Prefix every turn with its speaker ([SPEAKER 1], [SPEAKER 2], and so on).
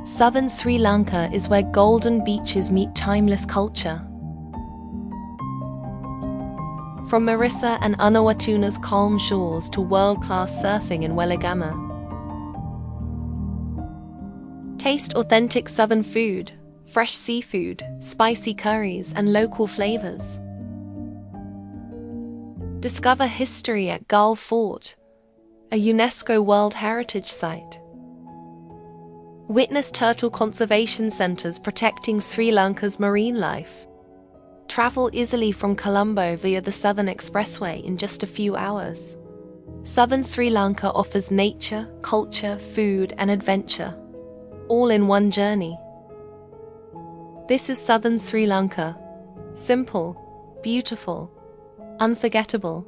[SPEAKER 1] Southern Sri Lanka is where golden beaches meet timeless culture. From Marissa and Unawatuna's calm shores to world-class surfing in Weligama. Taste authentic southern food, fresh seafood, spicy curries, and local flavors. Discover history at Gull Fort, a UNESCO World Heritage Site. Witness turtle conservation centers protecting Sri Lanka's marine life. Travel easily from Colombo via the Southern Expressway in just a few hours. Southern Sri Lanka offers nature, culture, food, and adventure, all in one journey. This is Southern Sri Lanka. Simple, beautiful, unforgettable.